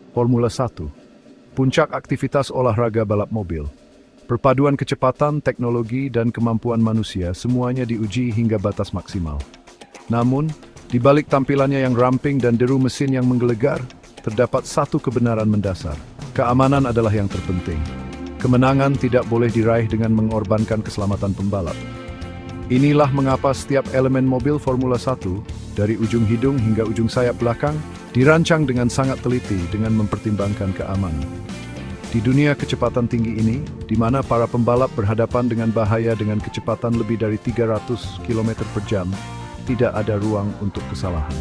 Formula 1. Puncak aktivitas olahraga balap mobil. Perpaduan kecepatan, teknologi, dan kemampuan manusia semuanya diuji hingga batas maksimal. Namun, di balik tampilannya yang ramping dan deru mesin yang menggelegar, terdapat satu kebenaran mendasar. Keamanan adalah yang terpenting. Kemenangan tidak boleh diraih dengan mengorbankan keselamatan pembalap. Inilah mengapa setiap elemen mobil Formula 1, dari ujung hidung hingga ujung sayap belakang, dirancang dengan sangat teliti dengan mempertimbangkan keamanan. Di dunia kecepatan tinggi ini, di mana para pembalap berhadapan dengan bahaya dengan kecepatan lebih dari 300 km per jam, tidak ada ruang untuk kesalahan.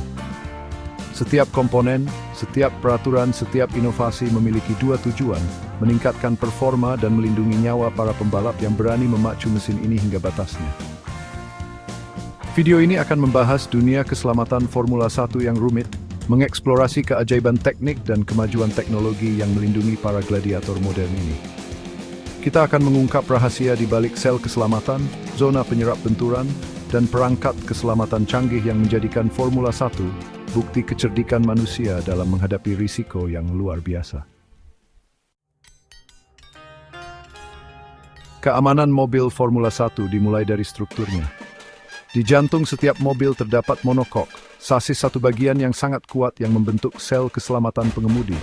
Setiap komponen, setiap peraturan, setiap inovasi memiliki dua tujuan, meningkatkan performa dan melindungi nyawa para pembalap yang berani memacu mesin ini hingga batasnya. Video ini akan membahas dunia keselamatan Formula 1 yang rumit, mengeksplorasi keajaiban teknik dan kemajuan teknologi yang melindungi para gladiator modern ini. Kita akan mengungkap rahasia di balik sel keselamatan, zona penyerap benturan, dan perangkat keselamatan canggih yang menjadikan Formula 1 bukti kecerdikan manusia dalam menghadapi risiko yang luar biasa. Keamanan mobil Formula 1 dimulai dari strukturnya. Di jantung setiap mobil terdapat monokok, sasis satu bagian yang sangat kuat yang membentuk sel keselamatan pengemudi.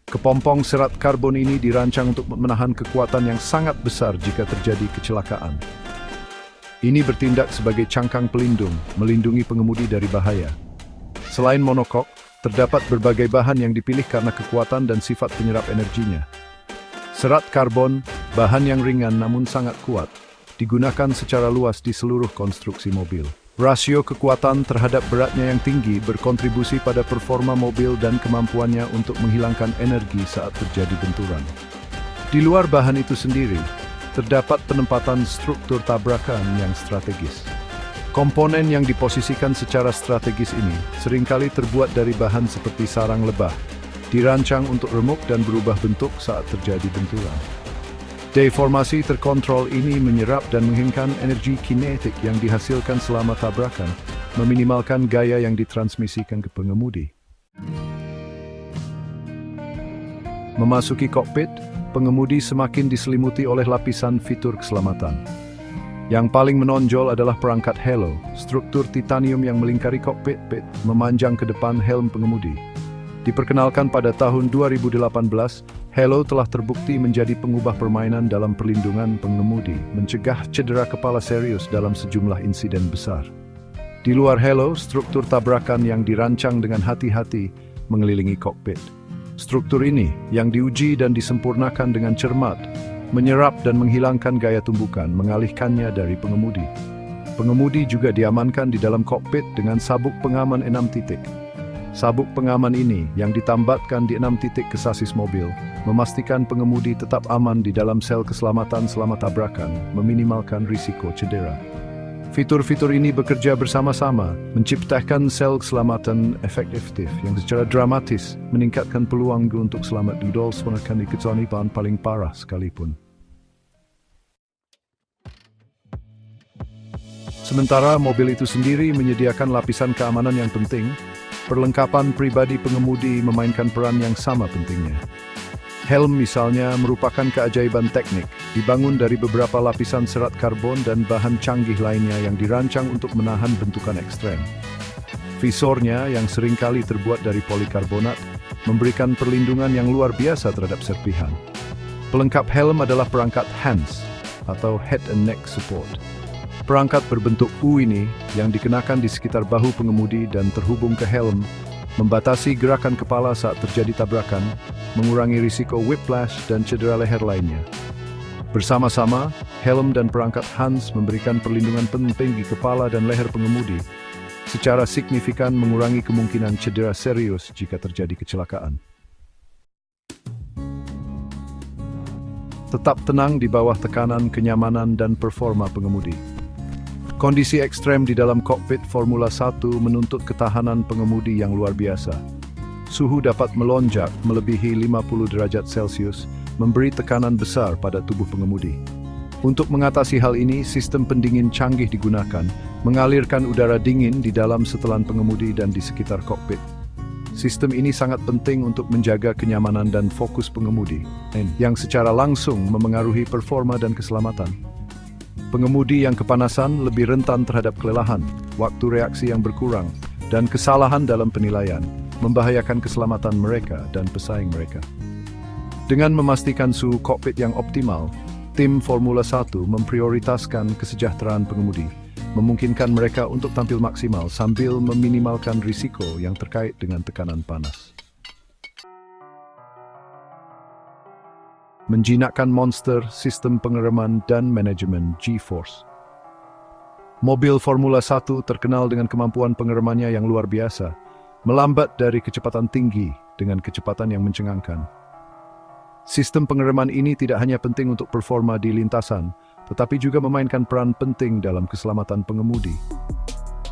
Kepompong serat karbon ini dirancang untuk menahan kekuatan yang sangat besar jika terjadi kecelakaan. Ini bertindak sebagai cangkang pelindung, melindungi pengemudi dari bahaya. Selain monokok, terdapat berbagai bahan yang dipilih karena kekuatan dan sifat penyerap energinya. Serat karbon, bahan yang ringan namun sangat kuat, digunakan secara luas di seluruh konstruksi mobil. Rasio kekuatan terhadap beratnya yang tinggi berkontribusi pada performa mobil dan kemampuannya untuk menghilangkan energi saat terjadi benturan. Di luar bahan itu sendiri, terdapat penempatan struktur tabrakan yang strategis. Komponen yang diposisikan secara strategis ini seringkali terbuat dari bahan seperti sarang lebah, dirancang untuk remuk dan berubah bentuk saat terjadi benturan. Deformasi terkontrol ini menyerap dan menghilangkan energi kinetik yang dihasilkan selama tabrakan, meminimalkan gaya yang ditransmisikan ke pengemudi. Memasuki kokpit, pengemudi semakin diselimuti oleh lapisan fitur keselamatan. Yang paling menonjol adalah perangkat halo, struktur titanium yang melingkari kokpit, memanjang ke depan helm pengemudi. Diperkenalkan pada tahun 2018, halo telah terbukti menjadi pengubah permainan dalam perlindungan pengemudi, mencegah cedera kepala serius dalam sejumlah insiden besar. Di luar halo, struktur tabrakan yang dirancang dengan hati-hati mengelilingi kokpit. Struktur ini, yang diuji dan disempurnakan dengan cermat, menyerap dan menghilangkan gaya tumbukan, mengalihkannya dari pengemudi. Pengemudi juga diamankan di dalam kokpit dengan sabuk pengaman 6 titik. Sabuk pengaman ini yang ditambatkan di 6 titik ke sasis mobil, memastikan pengemudi tetap aman di dalam sel keselamatan selama tabrakan, meminimalkan risiko cedera. Fitur-fitur ini bekerja bersama-sama, menciptakan sel keselamatan efektif yang secara dramatis meningkatkan peluang untuk selamat dudol sepenuhnya di kecelakaan paling parah sekalipun. Sementara mobil itu sendiri menyediakan lapisan keamanan yang penting, perlengkapan pribadi pengemudi memainkan peran yang sama pentingnya. Helm misalnya merupakan keajaiban teknik, dibangun dari beberapa lapisan serat karbon dan bahan canggih lainnya yang dirancang untuk menahan bentukan ekstrem. Visornya yang seringkali terbuat dari polikarbonat, memberikan perlindungan yang luar biasa terhadap serpihan. Pelengkap helm adalah perangkat HANS, atau Head and Neck Support. Perangkat berbentuk U ini, yang dikenakan di sekitar bahu pengemudi dan terhubung ke helm, membatasi gerakan kepala saat terjadi tabrakan, mengurangi risiko whiplash dan cedera leher lainnya. Bersama-sama, helm dan perangkat HANS memberikan perlindungan penting di kepala dan leher pengemudi, secara signifikan mengurangi kemungkinan cedera serius jika terjadi kecelakaan. Tetap tenang di bawah tekanan, kenyamanan, dan performa pengemudi. Kondisi ekstrem di dalam kokpit Formula 1 menuntut ketahanan pengemudi yang luar biasa. Suhu dapat melonjak melebihi 50 derajat Celcius, memberi tekanan besar pada tubuh pengemudi. Untuk mengatasi hal ini, sistem pendingin canggih digunakan, mengalirkan udara dingin di dalam setelan pengemudi dan di sekitar kokpit. Sistem ini sangat penting untuk menjaga kenyamanan dan fokus pengemudi, yang secara langsung memengaruhi performa dan keselamatan. Pengemudi yang kepanasan lebih rentan terhadap kelelahan, waktu reaksi yang berkurang, dan kesalahan dalam penilaian, membahayakan keselamatan mereka dan pesaing mereka. Dengan memastikan suhu kokpit yang optimal, tim Formula 1 memprioritaskan kesejahteraan pengemudi, memungkinkan mereka untuk tampil maksimal sambil meminimalkan risiko yang terkait dengan tekanan panas. Menjinakkan monster sistem pengereman dan manajemen G-Force. Mobil Formula 1 terkenal dengan kemampuan pengeremannya yang luar biasa, melambat dari kecepatan tinggi dengan kecepatan yang mencengangkan. Sistem pengereman ini tidak hanya penting untuk performa di lintasan, tetapi juga memainkan peran penting dalam keselamatan pengemudi.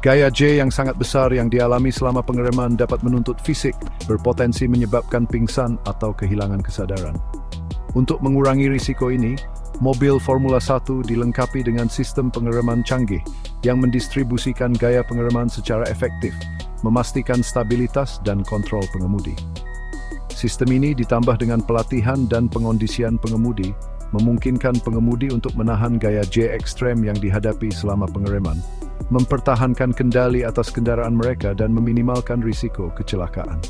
Gaya J yang sangat besar yang dialami selama pengereman dapat menuntut fisik, berpotensi menyebabkan pingsan atau kehilangan kesadaran. Untuk mengurangi risiko ini, mobil Formula 1 dilengkapi dengan sistem pengereman canggih yang mendistribusikan gaya pengereman secara efektif, memastikan stabilitas dan kontrol pengemudi. Sistem ini ditambah dengan pelatihan dan pengondisian pengemudi, memungkinkan pengemudi untuk menahan gaya J ekstrem yang dihadapi selama pengereman, mempertahankan kendali atas kendaraan mereka dan meminimalkan risiko kecelakaan.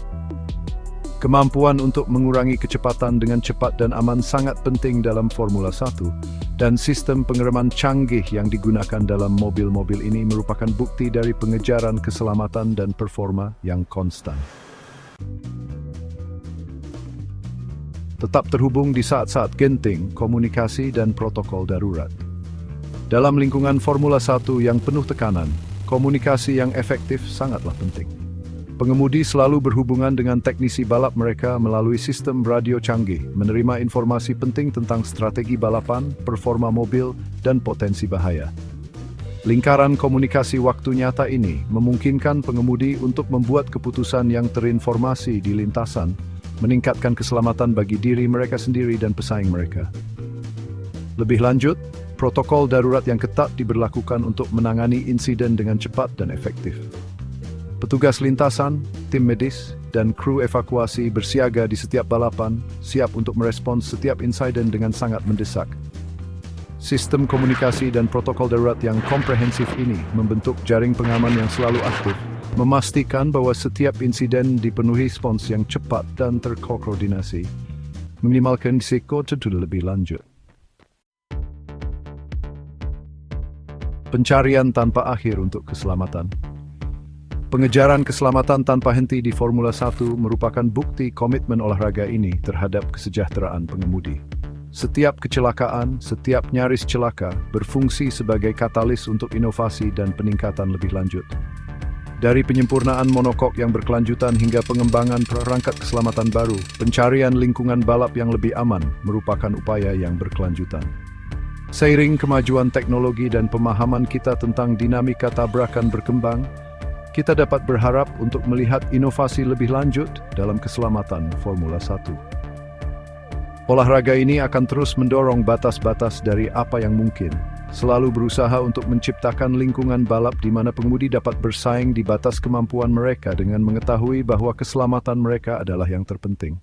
Kemampuan untuk mengurangi kecepatan dengan cepat dan aman sangat penting dalam Formula 1, dan sistem pengereman canggih yang digunakan dalam mobil-mobil ini merupakan bukti dari pengejaran keselamatan dan performa yang konstan. Tetap terhubung di saat-saat genting, komunikasi dan protokol darurat. Dalam lingkungan Formula 1 yang penuh tekanan, komunikasi yang efektif sangatlah penting. Pengemudi selalu berhubungan dengan teknisi balap mereka melalui sistem radio canggih, menerima informasi penting tentang strategi balapan, performa mobil, dan potensi bahaya. Lingkaran komunikasi waktu nyata ini memungkinkan pengemudi untuk membuat keputusan yang terinformasi di lintasan, meningkatkan keselamatan bagi diri mereka sendiri dan pesaing mereka. Lebih lanjut, protokol darurat yang ketat diberlakukan untuk menangani insiden dengan cepat dan efektif. Petugas lintasan, tim medis, dan kru evakuasi bersiaga di setiap balapan, siap untuk merespons setiap insiden dengan sangat mendesak. Sistem komunikasi dan protokol darurat yang komprehensif ini membentuk jaring pengaman yang selalu aktif, memastikan bahwa setiap insiden dipenuhi respons yang cepat dan terkoordinasi, meminimalkan risiko tertular lebih lanjut. Pencarian tanpa akhir untuk keselamatan. Pengejaran keselamatan tanpa henti di Formula 1 merupakan bukti komitmen olahraga ini terhadap kesejahteraan pengemudi. Setiap kecelakaan, setiap nyaris celaka, berfungsi sebagai katalis untuk inovasi dan peningkatan lebih lanjut. Dari penyempurnaan monokok yang berkelanjutan hingga pengembangan perangkat keselamatan baru, pencarian lingkungan balap yang lebih aman merupakan upaya yang berkelanjutan. Seiring kemajuan teknologi dan pemahaman kita tentang dinamika tabrakan berkembang, kita dapat berharap untuk melihat inovasi lebih lanjut dalam keselamatan Formula 1. Olahraga ini akan terus mendorong batas-batas dari apa yang mungkin, selalu berusaha untuk menciptakan lingkungan balap di mana pengemudi dapat bersaing di batas kemampuan mereka dengan mengetahui bahwa keselamatan mereka adalah yang terpenting.